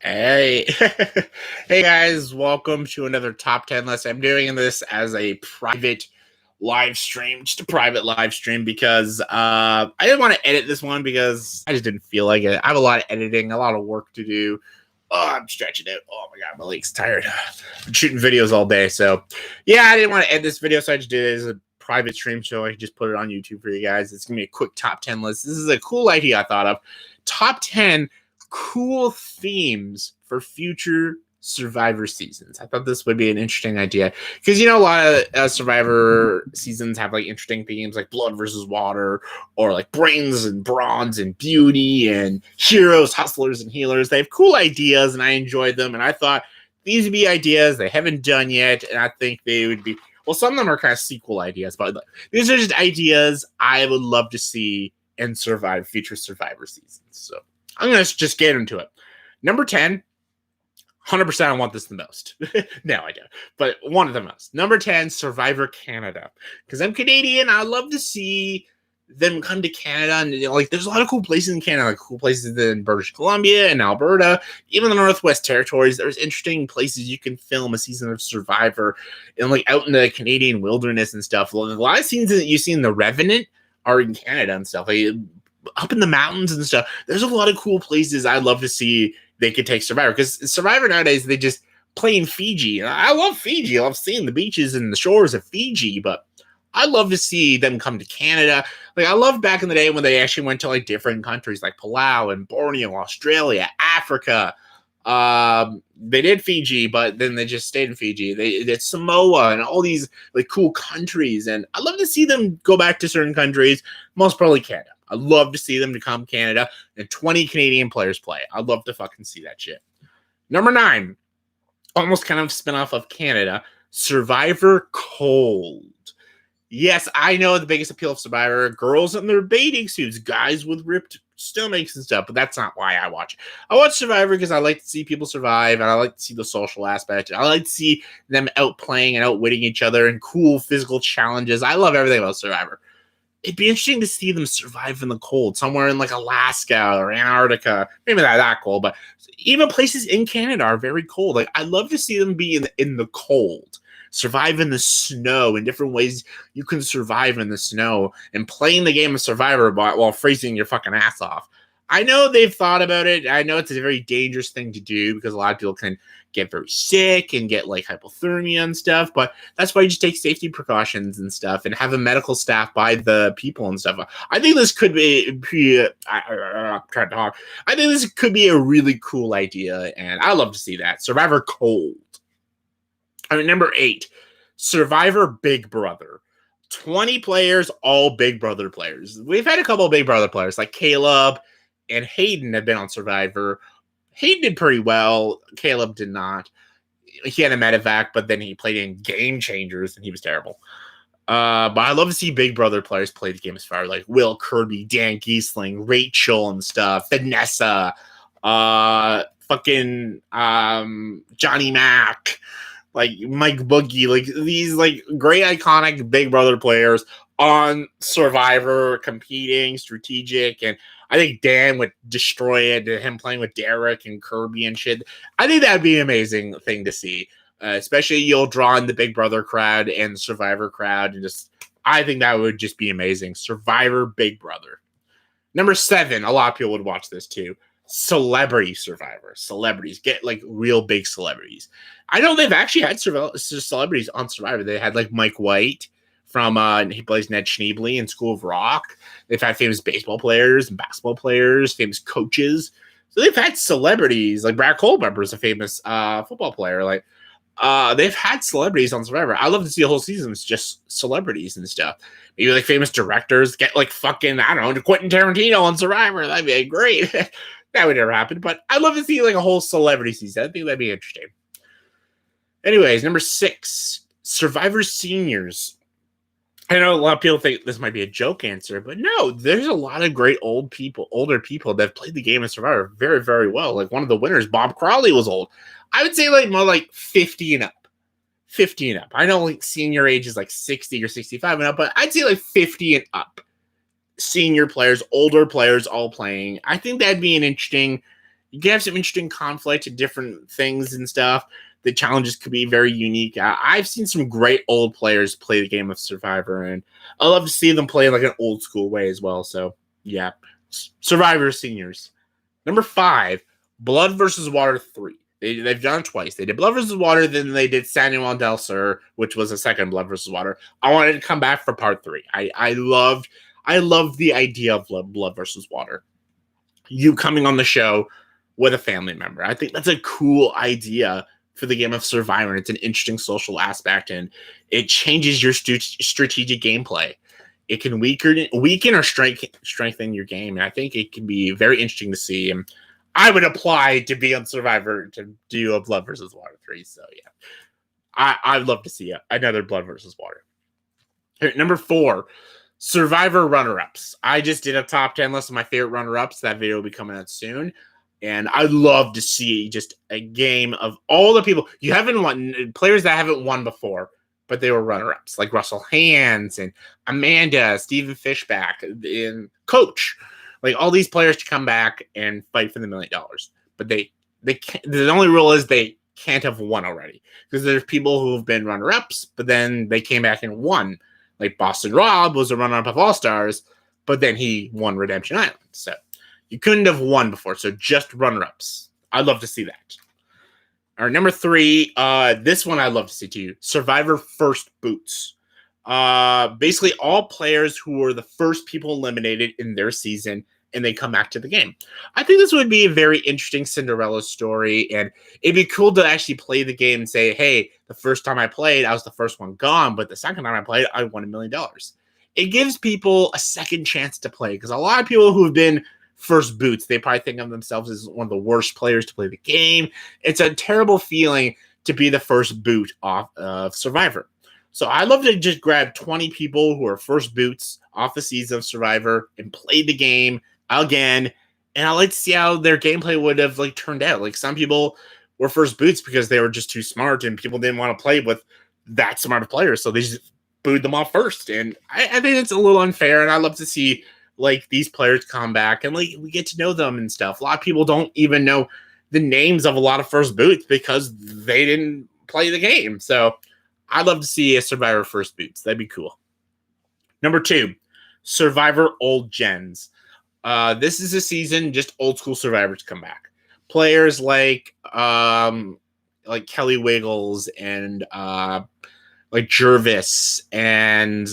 Hey, hey guys, welcome to another top 10 list. I'm doing this as a private live stream, just a private live stream because I didn't want to edit this one because I just didn't feel like it. I have a lot of editing, a lot of work to do. Oh, I'm stretching it. Oh my god, my leg's tired. I'm shooting videos all day, so yeah, I didn't want to edit this video, so I just did it as a private stream so I could just put it on YouTube for you guys. It's gonna be a quick top 10 list. This is a cool idea I thought of. Top 10 cool themes for future Survivor seasons. I thought this would be an interesting idea because a lot of Survivor seasons have like interesting themes like blood versus water, or like brains and bronze and beauty and heroes, hustlers, and healers. They have cool ideas, and I enjoyed them. And I thought these would be ideas they haven't done yet, and I think they would be. Well, some of them are kind of sequel ideas, but these are just ideas I would love to see in future Survivor seasons. So I'm going to just get into it. Number 10, 100% I want this the most. No, I don't, but one of the most. Number 10, Survivor Canada. Because I'm Canadian, I love to see them come to Canada. And there's a lot of cool places in Canada, like cool places in British Columbia and Alberta, even the Northwest Territories. There's interesting places you can film a season of Survivor, and like out in the Canadian wilderness and stuff. A lot of scenes that you see in The Revenant are in Canada and stuff. Like, up in the mountains and stuff. There's a lot of cool places I'd love to see they could take Survivor, because Survivor nowadays, they just play in Fiji. And I love Fiji. I love seeing the beaches and the shores of Fiji, but I'd love to see them come to Canada. Like, I loved back in the day when they actually went to like different countries like Palau and Borneo, Australia, Africa. They did Fiji, but then they just stayed in Fiji. They did Samoa and all these like cool countries, and I'd love to see them go back to certain countries, most probably Canada. I'd love to see them to come Canada and 20 Canadian players play. I'd love to fucking see that shit. Number 9, almost kind of spin-off of Canada, Survivor Cold. Yes, I know the biggest appeal of Survivor, girls in their bathing suits, guys with ripped stomachs and stuff, but that's not why I watch it. I watch Survivor because I like to see people survive, and I like to see the social aspect. I like to see them outplaying and outwitting each other in cool physical challenges. I love everything about Survivor. It'd be interesting to see them survive in the cold, somewhere in like Alaska or Antarctica. Maybe not that cold, but even places in Canada are very cold. Like, I'd love to see them be in the cold, survive in the snow in different ways you can survive in the snow, and playing the game of Survivor while freezing your fucking ass off. I know they've thought about it. I know it's a very dangerous thing to do because a lot of people can get very sick and get like hypothermia and stuff, but that's why you just take safety precautions and stuff and have a medical staff by the people and stuff. I think this could be I think this could be a really cool idea, and I love to see that. Survivor Cold. I mean, number 8, Survivor Big Brother. 20 players, all Big Brother players. We've had a couple of Big Brother players, like Caleb and Hayden have been on Survivor. Hayden did pretty well. Caleb did not. He had a medevac, but then he played in Game Changers, and he was terrible. But I love to see Big Brother players play the game as far, like Will Kirby, Dan Giesling, Rachel and stuff, Vanessa, fucking Johnny Mack, like Mike Boogie, like these like great iconic Big Brother players on Survivor, competing, strategic, and I think Dan would destroy it, him playing with Derek and Kirby and shit. I think that'd be an amazing thing to see, especially you'll draw in the Big Brother crowd and the Survivor crowd, and just I think that would just be amazing. Survivor Big Brother. Number 7, a lot of people would watch this too. Celebrity Survivor. Celebrities. Get like real big celebrities. I know they've actually had celebrities on Survivor. They had like Mike White from he plays Ned Schneebly in School of Rock. They've had famous baseball players and basketball players, famous coaches. So they've had celebrities. Like Brad Culpepper is a famous football player. Like they've had celebrities on Survivor. I love to see a whole season it's just celebrities and stuff. Maybe like famous directors get like fucking, I don't know, Quentin Tarantino on Survivor. That'd be great. That would never happen, but I'd love to see like a whole celebrity season. I think that'd be interesting. Anyways, number 6, Survivor Seniors. I know a lot of people think this might be a joke answer, but no, there's a lot of great older people that have played the game of Survivor very, very well. Like one of the winners, Bob Crawley, was old. I would say like more like 50 and up. 50 and up. I know like senior age is like 60 or 65 and up, but I'd say like 50 and up. Senior players, older players all playing. I think that'd be an interesting, You can have some interesting conflict and different things and stuff. The challenges could be very unique. I've seen some great old players play the game of Survivor, and I love to see them play in like an old school way as well. So yeah, Survivor seniors. Number 5, Blood versus Water 3. They've done it twice. They did Blood versus Water, then they did Samuel del Sur, which was a second Blood versus Water. I wanted to come back for part 3. I loved the idea of Blood versus Water. You coming on the show with a family member. I think that's a cool idea for the game of Survivor. It's an interesting social aspect, and it changes your strategic gameplay. It can weaken or strengthen your game, and I think it can be very interesting to see. And I would apply to be on Survivor to do a Blood versus Water 3. So yeah, I'd love to see another Blood versus Water. Here, number 4, Survivor Runnerups. I just did a top 10 list of my favorite runner-ups. That video will be coming out soon. And I'd love to see just a game of all the people you haven't won, players that haven't won before, but they were runner-ups, like Russell Hands and Amanda, Stephen Fishback, and Coach. Like all these players to come back and fight for the $1 million. But they can't, the only rule is they can't have won already. Because there's people who have been runner-ups, but then they came back and won. Like Boston Rob was a runner-up of All-Stars, but then he won Redemption Island. So you couldn't have won before, so just runner-ups. I'd love to see that. All right, number 3, this one I'd love to see too. Survivor First Boots. Basically all players who were the first people eliminated in their season, and they come back to the game. I think this would be a very interesting Cinderella story, and it'd be cool to actually play the game and say, hey, the first time I played, I was the first one gone, but the second time I played, I won $1 million. It gives people a second chance to play, because a lot of people who have been first boots, they probably think of themselves as one of the worst players to play the game. It's a terrible feeling to be the first boot off of Survivor. So I'd love to just grab 20 people who are first boots off the season of Survivor and play the game again. And I'd like to see how their gameplay would have like turned out. Like some people were first boots because they were just too smart and people didn't want to play with that smart of players. So they just booed them off first. And I think it's a little unfair. And I'd love to see like these players come back and like we get to know them and stuff. A lot of people don't even know the names of a lot of first boots because they didn't play the game. So I'd love to see a Survivor First Boots. That'd be cool. Number 2, Survivor Old Gens. This is a season just old school Survivors come back. Players like Kelly Wiggles and like Jervis and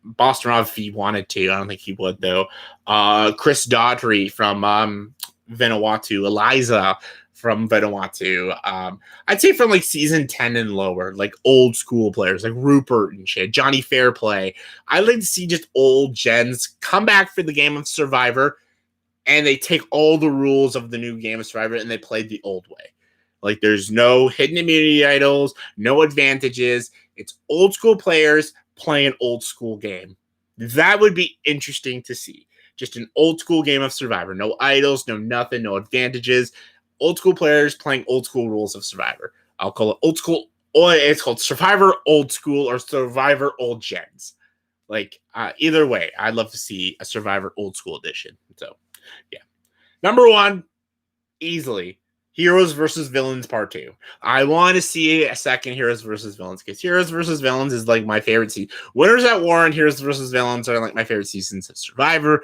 Boston Rob if he wanted to. I don't think he would though. Chris Daughtry from Vanuatu, Eliza from Vanuatu. I'd say from like season 10 and lower, like old school players like Rupert and shit, Johnny Fairplay. I'd like to see just old gens come back for the game of Survivor and they take all the rules of the new game of Survivor and they play the old way. Like there's no hidden immunity idols, no advantages. It's old school players playing an old school game. That would be interesting to see. Just an old school game of Survivor. No idols, no nothing, no advantages. Old school players playing old school rules of Survivor. I'll call it old school, or it's called Survivor Old School or Survivor Old Gens. Like either way, I'd love to see a Survivor Old School edition. So yeah. Number 1, easily, Heroes versus Villains Part 2. I want to see a second Heroes versus Villains because Heroes versus Villains is like my favorite season. Winners at War and Heroes versus Villains are like my favorite seasons of Survivor.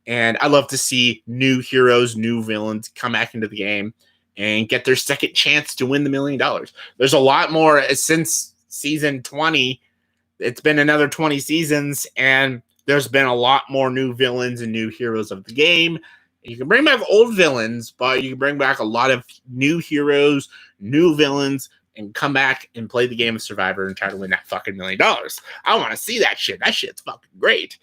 And I love to see new heroes, new villains come back into the game and get their second chance to win the $1 million. There's a lot more since season 20. It's been another 20 seasons, and there's been a lot more new villains and new heroes of the game. You can bring back old villains, but you can bring back a lot of new heroes, new villains, and come back and play the game of Survivor and try to win that fucking $1 million. I want to see that shit. That shit's fucking great.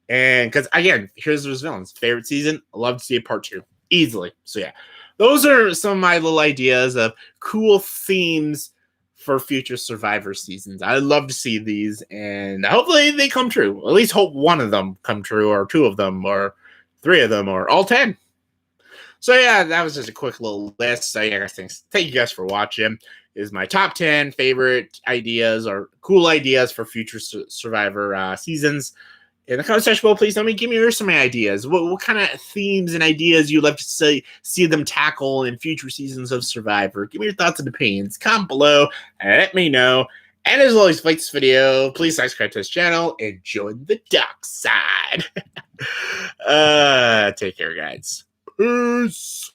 And because, again, Heroes vs. Villains, favorite season. I love to see a part 2. Easily. So, yeah. Those are some of my little ideas of cool themes for future Survivor seasons. I'd love to see these, and hopefully they come true. At least hope one of them come true, or 2 of them, or 3 of them, or all 10. So, yeah, that was just a quick little list. So, yeah, thanks. Thank you guys for watching. Is my top 10 favorite ideas or cool ideas for future Survivor seasons. in the comment section below, please give me some ideas. What kind of themes and ideas you'd like to see them tackle in future seasons of Survivor? Give me your thoughts and opinions. Comment below and let me know. And as always, like this video, please subscribe to this channel and join the dark side. Take care, guys. Peace.